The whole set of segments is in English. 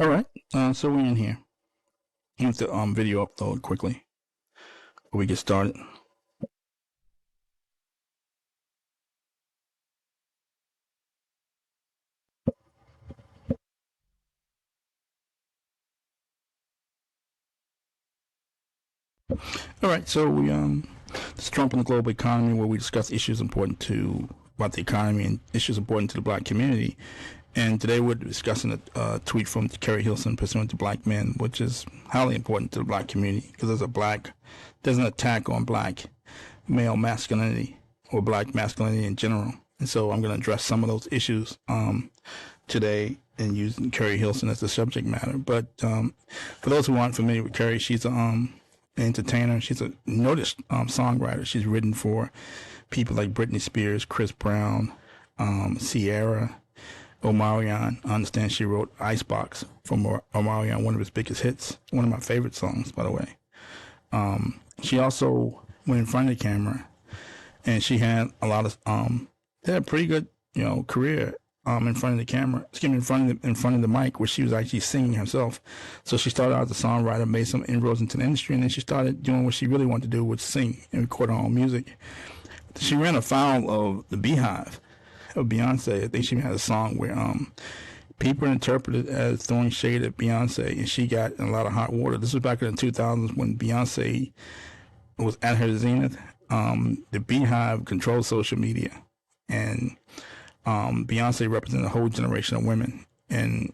All right, so we're in here. Let the video upload quickly before we get started. All right, so this is Trump and the global economy, where we discuss issues important to about the economy and issues important to the black community. And today we're discussing a tweet from Keri Hilson pursuant to black men, which is highly important to the black community because there's an attack on black male masculinity or black masculinity in general. And so I'm going to address some of those issues today and using Keri Hilson as the subject matter. But for those who aren't familiar with Keri, she's an entertainer. She's a noticed songwriter. She's written for people like Britney Spears, Chris Brown, Sierra, Omarion. I understand she wrote Icebox for Omarion, one of his biggest hits, one of my favorite songs, by the way. She also went in front of the camera, and she had a lot of had a pretty good career in front of the camera. Excuse me, in front of the mic, where she was actually singing herself. So she started out as a songwriter, made some inroads into the industry, and then she started doing what she really wanted to do, which sing and record her own music. She ran afoul of the Beehive of Beyonce. I think she had a song where people interpreted it as throwing shade at Beyonce, and she got in a lot of hot water. This was back in the 2000s when Beyonce was at her zenith. The Beehive controlled social media, and Beyonce represented a whole generation of women. And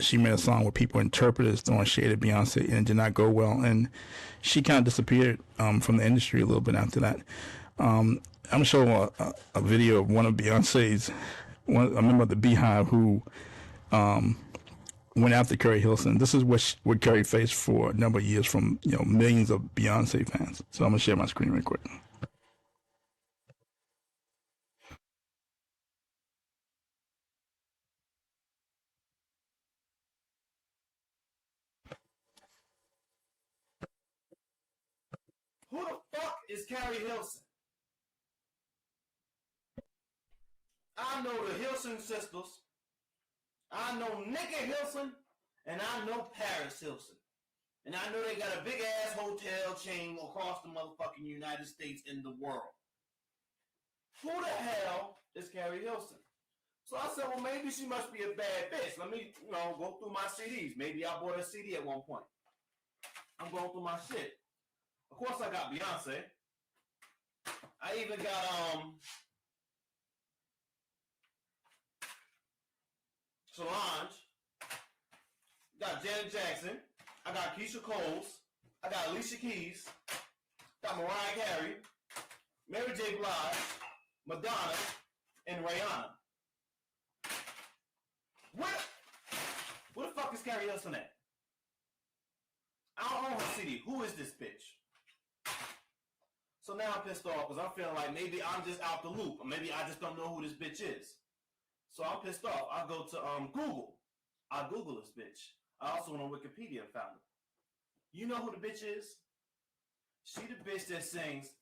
she made a song where people interpreted as throwing shade at Beyonce, and it did not go well. And she kind of disappeared from the industry a little bit after that. I'm going to show a video of one of Beyonce's, a member of the Beehive who went after Keri Hilson. This is what Keri faced for a number of years from millions of Beyonce fans. So I'm going to share my screen real quick. Who the fuck is Keri Hilson? I know the Hilson sisters. I know Nikki Hilson, and I know Paris Hilson. And I know they got a big ass hotel chain across the motherfucking United States in the world. Who the hell is Keri Hilson? So I said, well, maybe she must be a bad bitch. Let me, go through my CDs. Maybe I bought a CD at one point. I'm going through my shit. Of course, I got Beyonce. I even got Solange. Got Janet Jackson. I got Keisha Coles. I got Alicia Keys. Got Mariah Carey. Mary J. Blige. Madonna. And Rihanna. Where the fuck is Keri Hilson at? I don't own her CD. Who is this bitch? So now I'm pissed off because I'm feeling like maybe I'm just out the loop. Or maybe I just don't know who this bitch is. So I'm pissed off. I go to Google. I Google this bitch. I also went on Wikipedia and found her. You know who the bitch is? She the bitch that sings,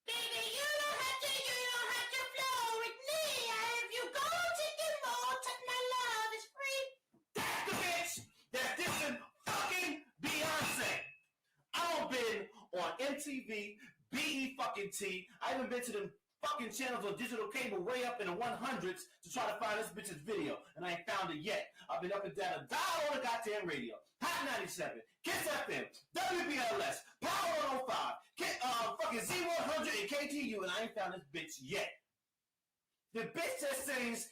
"Baby, you don't have to flow with me. If you go to the mall, touch my love is free." That's the bitch that's dissing fucking Beyonce. I've been on MTV, BE fucking T. I even been to them fucking channels on digital cable way up in the 100s to try to find this bitch's video, and I ain't found it yet. I've been up and down a dial on the goddamn radio. Hot 97, Kiss FM, WBLS, Power 105, fucking Z100 and KTU, and I ain't found this bitch yet. The bitch that sings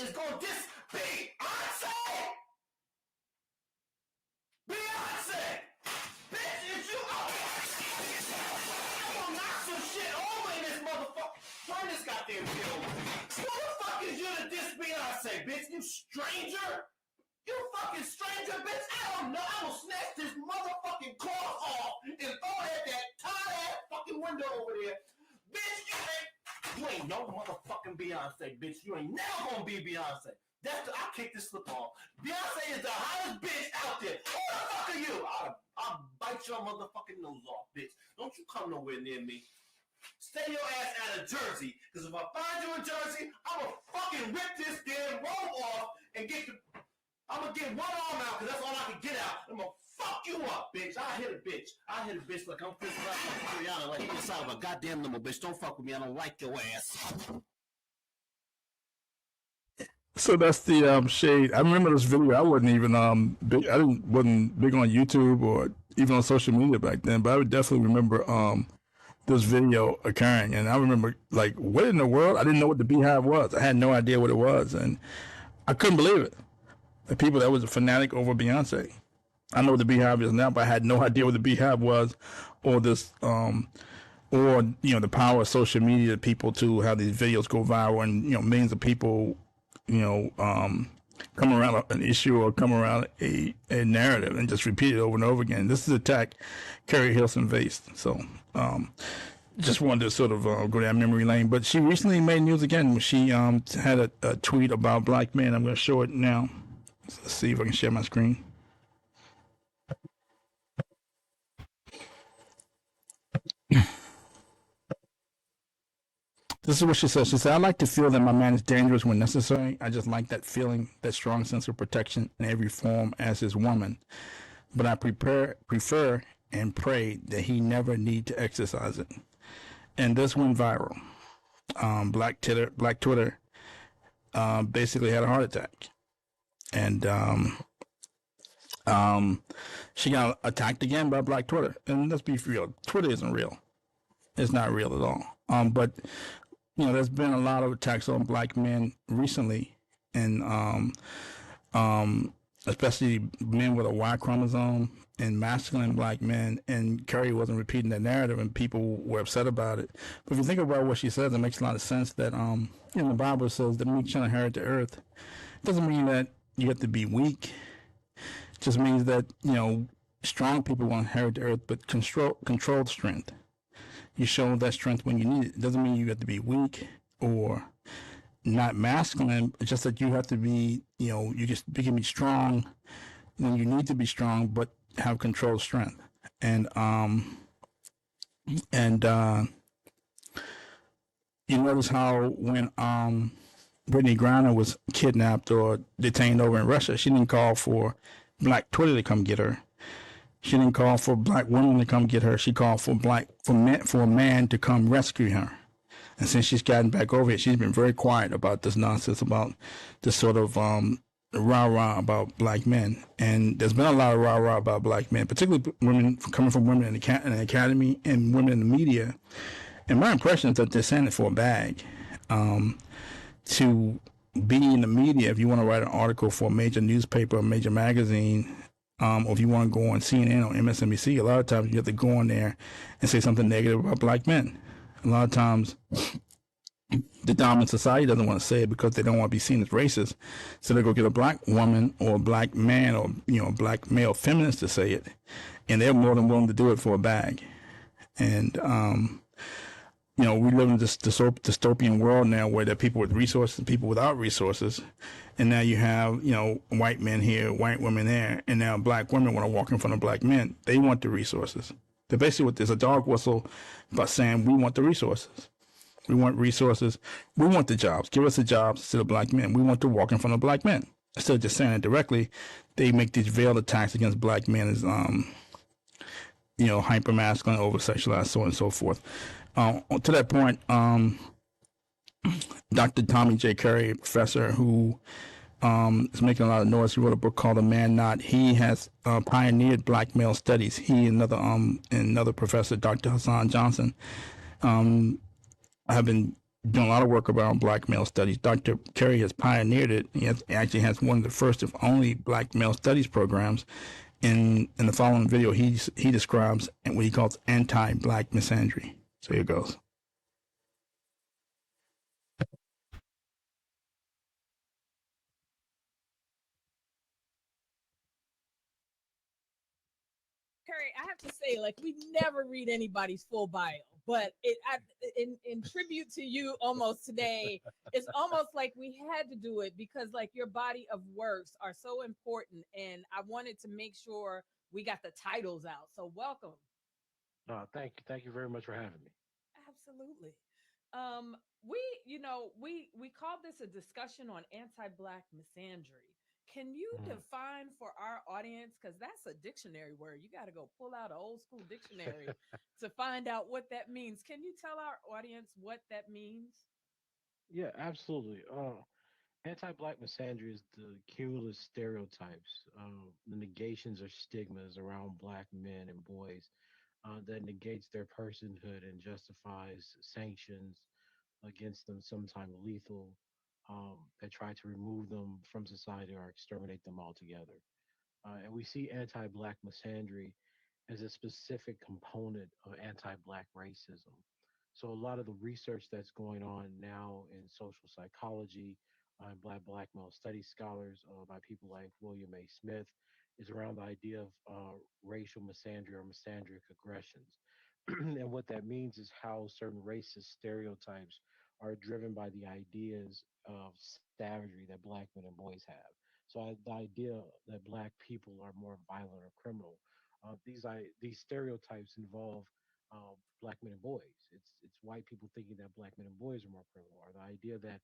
is gonna diss Beyonce! Beyonce! Bitch, is you out I'm gonna knock some shit over in this motherfucker. Turn this goddamn shit over. Who the fuck is you to diss Beyonce, bitch? You stranger? You fucking stranger, bitch? I don't know. I will snatch this motherfucking claw off and throw it at that tight ass fucking window over there. Bitch, you ain't no motherfucking Beyonce, bitch. You ain't never gonna be Beyonce. I'll kick this slip off. Beyonce is the hottest bitch out there. Who the fuck are you? I'll bite your motherfucking nose off, bitch. Don't you come nowhere near me. Stay your ass out of Jersey, because if I find you in Jersey, I'm gonna fucking rip this damn robe off and get the... I'm gonna get one arm out because that's all I can get out. I'm gonna fuck you up, bitch. I hit a bitch. I hit a bitch like I'm Chris Rihanna, like you inside of a goddamn number, bitch. Don't fuck with me. I don't like your ass. So that's the shade. I remember this video. I wasn't even big. Wasn't big on YouTube or even on social media back then. But I would definitely remember this video occurring, and I remember like, what in the world? I didn't know what the Beehive was. I had no idea what it was, and I couldn't believe it. The people that was a fanatic over Beyonce. I know what the Beehive is now, but I had no idea what the Beehive was, or this or the power of social media, people to have these videos go viral, and millions of people come around an issue or come around a narrative and just repeat it over and over again. This is attack Keri Hilson faced. So just wanted to sort of go down memory lane. But she recently made news again. She had a tweet about black men. I'm going to show it now. Let's see if I can share my screen. This is what she said. She said, I like to feel that my man is dangerous when necessary. I just like that feeling, that strong sense of protection in every form as his woman. But I prefer and pray that he never need to exercise it. And this went viral. Black Twitter basically had a heart attack. And she got attacked again by Black Twitter. And let's be real, Twitter isn't real. It's not real at all. But there's been a lot of attacks on black men recently, and especially men with a Y chromosome and masculine black men. And Keri wasn't repeating that narrative, and people were upset about it. But if you think about what she says, it makes a lot of sense. That the Bible says the meek shall inherit the earth. It doesn't mean that you have to be weak. It just means that strong people will inherit the earth, but controlled strength. You show that strength when you need it. It doesn't mean you have to be weak or not masculine. It's just that you have to be, you can be strong when you need to be strong, but have controlled strength. And you notice how when Brittany Griner was kidnapped or detained over in Russia, she didn't call for Black Twitter to come get her. She didn't call for black women to come get her. She called for a man to come rescue her. And since she's gotten back over it, she's been very quiet about this nonsense, about this sort of rah-rah about black men. And there's been a lot of rah-rah about black men, particularly women coming from women in the academy and women in the media. And my impression is that they're saying it for a bag. To be in the media, if you want to write an article for a major newspaper, a major magazine, or if you want to go on CNN or MSNBC, a lot of times you have to go on there and say something negative about black men. A lot of times the dominant society doesn't want to say it because they don't want to be seen as racist. So they go get a black woman or a black man or a black male feminist to say it. And they're more than willing to do it for a bag. And we live in this dystopian world now where there are people with resources and people without resources. And now you have, white men here, white women there, and now black women want to walk in front of black men. They want the resources. They're basically there's a dog whistle about saying, we want the resources. We want resources. We want the jobs. Give us the jobs instead of black men. We want to walk in front of black men. Instead of just saying it directly, they make these veiled attacks against black men as, hyper-masculine, over-sexualized, so on and so forth. To that point, Dr. Tommy J. Keri, professor who is making a lot of noise, he wrote a book called A Man Not. He has pioneered black male studies. He and another professor, Dr. Hassan Johnson, have been doing a lot of work around black male studies. Dr. Keri has pioneered it. He actually has one of the first, if only, black male studies programs. In the following video, he describes what he calls anti-black misandry. So here goes. Keri, I have to say, we never read anybody's full bio, but in tribute to you almost today, it's almost like we had to do it because your body of works are so important. And I wanted to make sure we got the titles out. So welcome. Thank you. Thank you very much for having me. Absolutely. We called this a discussion on anti-black misandry. Can you Mhm. define for our audience, because that's a dictionary word? You got to go pull out an old school dictionary to find out what that means. Can you tell our audience what that means? Yeah, absolutely. Anti-black misandry is the cumulative stereotypes, the negations or stigmas around black men and boys that negates their personhood and justifies sanctions against them, sometimes lethal, that try to remove them from society or exterminate them altogether. And we see anti-black misandry as a specific component of anti-black racism. So a lot of the research that's going on now in social psychology, black male studies scholars by people like William A. Smith is around the idea of racial misandry or misandric aggressions. And what that means is how certain racist stereotypes are driven by the ideas of savagery that black men and boys have. So the idea that black people are more violent or criminal, these stereotypes involve black men and boys. It's white people thinking that black men and boys are more criminal, or the idea that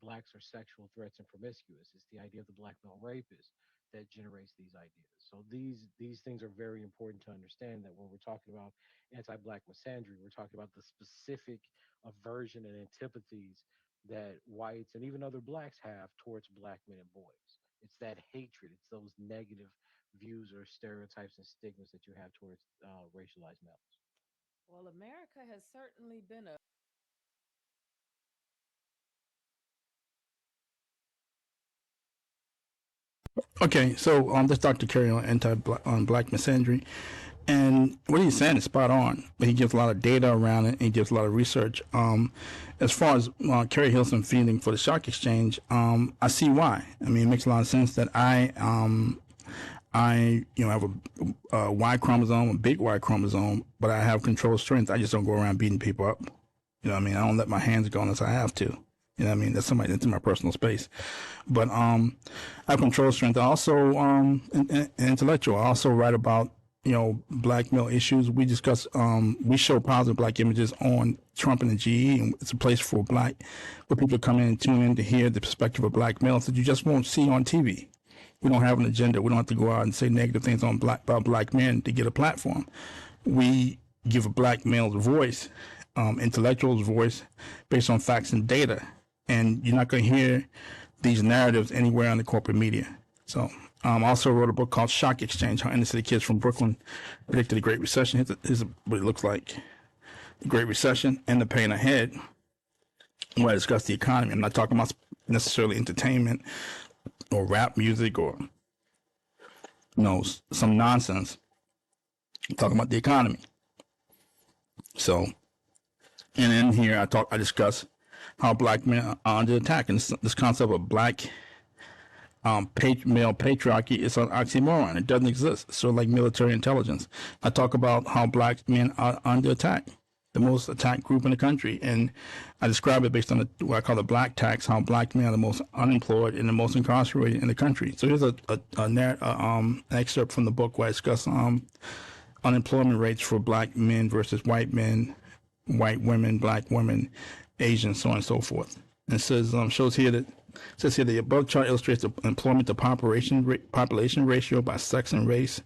blacks are sexual threats and promiscuous. It's the idea of the black male rapist that generates these ideas. So these things are very important to understand that when we're talking about anti-black misandry, we're talking about the specific aversion and antipathies that whites and even other blacks have towards black men and boys. It's that hatred. It's those negative views or stereotypes and stigmas that you have towards racialized males. Well, America has certainly been a Okay, so let's Dr. Keri on black misandry, and what he's saying is spot on. But he gives a lot of data around it, and he gives a lot of research. As far as Keri Hilson feeding for the shock exchange, I see why. I mean, it makes a lot of sense that I have a Y chromosome, a big Y chromosome, but I have control strength. I just don't go around beating people up. You know what I mean? I don't let my hands go unless I have to. You know what I mean? That's in my personal space. But I have control strength. I also intellectual. I also write about black male issues. We discuss we show positive black images on Trump and the GE, and it's a place for people to come in and tune in to hear the perspective of black males that you just won't see on TV. We don't have an agenda. We don't have to go out and say negative things about black men to get a platform. We give a black male's voice, intellectual's voice, based on facts and data. And you're not going to hear these narratives anywhere on the corporate media. So I also wrote a book called Shock Exchange, How Inner City Kids from Brooklyn Predicted the Great Recession. Here's what it looks like. The Great Recession and the pain ahead, where I discuss the economy. I'm not talking about necessarily entertainment or rap music or some nonsense. I'm talking about the economy. So, and in here I discuss how black men are under attack, and this concept of black male patriarchy is an oxymoron. It doesn't exist. It's sort of like military intelligence. I talk about how black men are under attack, the most attacked group in the country, and I describe it based on what I call the black tax, how black men are the most unemployed and the most incarcerated in the country. So here's an excerpt from the book where I discuss unemployment rates for black men versus white men, white women, black women, Asians, so on and so forth. And it says the above chart illustrates the employment to population ratio by sex and race,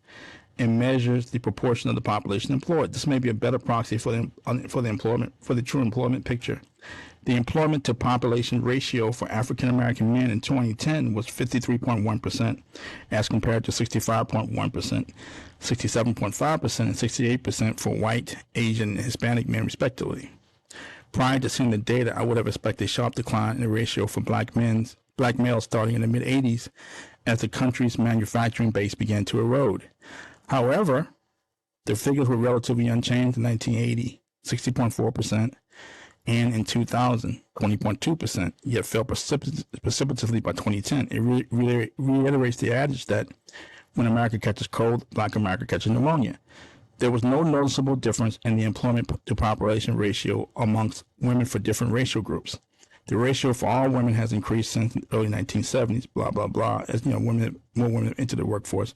and measures the proportion of the population employed. This may be a better proxy for the true employment picture. The employment to population ratio for African American men in 2010 was 53.1%, as compared to 65.1%, 67.5%, and 68% for white, Asian, and Hispanic men, respectively. Prior to seeing the data, I would have expected a sharp decline in the ratio for black males starting in the mid-'80s as the country's manufacturing base began to erode. However, the figures were relatively unchanged in 1980, 60.4%, and in 2000, 20.2%, yet fell precipitously by 2010. It reiterates the adage that when America catches cold, black America catches pneumonia. There was no noticeable difference in the employment to population ratio amongst women for different racial groups. The ratio for all women has increased since the early 1970s, blah, blah, blah, as more women enter the workforce.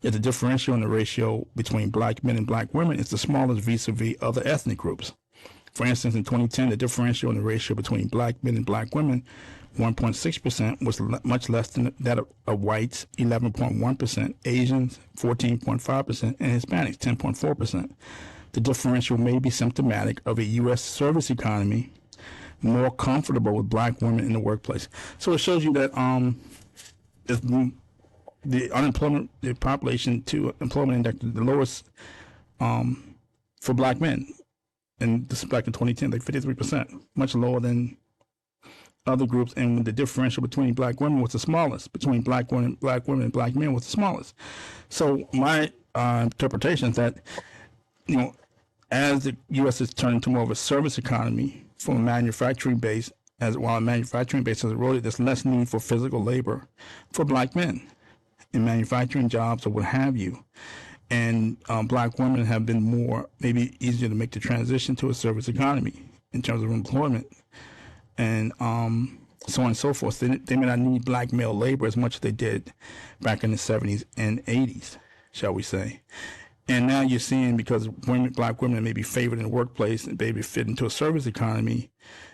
Yet the differential in the ratio between black men and black women is the smallest vis-a-vis other ethnic groups. For instance, in 2010, the differential in the ratio between black men and black women 1.6%, was much less than that of whites, 11.1%, Asians, 14.5%, and Hispanics, 10.4%. The differential may be symptomatic of a U.S. service economy more comfortable with black women in the workplace. So it shows you that the unemployment, the population to employment index, the lowest for black men, and this is back in 2010, like 53%, much lower than other groups, and the differential between black women was the smallest. Between black women, and black men was the smallest. So my interpretation is that, as the U.S. is turning to more of a service economy from a manufacturing base, while a manufacturing base has eroded, there's less need for physical labor for black men in manufacturing jobs or what have you. And black women have been maybe easier to make the transition to a service economy in terms of employment. And so on and so forth. They may not need black male labor as much as they did back in the 70s and 80s, shall we say. And now you're seeing, because black women may be favored in the workplace and maybe fit into a service economy,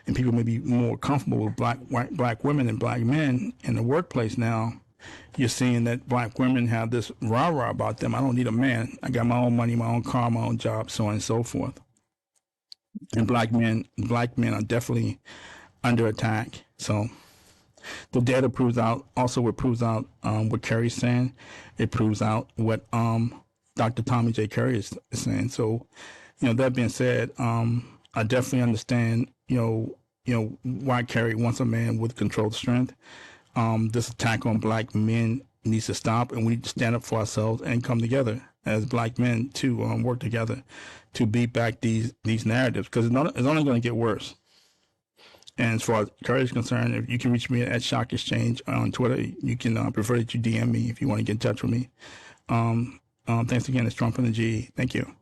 and people may be more comfortable with black women and black men in the workplace now, you're seeing that black women have this rah-rah about them. I don't need a man. I got my own money, my own car, my own job, so on and so forth. And black men are definitely under attack. So the data proves out what Keri's saying. It proves out what Dr. Tommy J. Keri is saying. So, that being said, I definitely understand, why Keri wants a man with controlled strength. This attack on black men needs to stop, and we need to stand up for ourselves and come together as black men to work together to beat back these narratives, because it's only going to get worse. And as far as Keri is concerned, if you can reach me at Shock Exchange on Twitter, you can prefer that you DM me if you want to get in touch with me. Thanks again. It's Trump and the G. Thank you.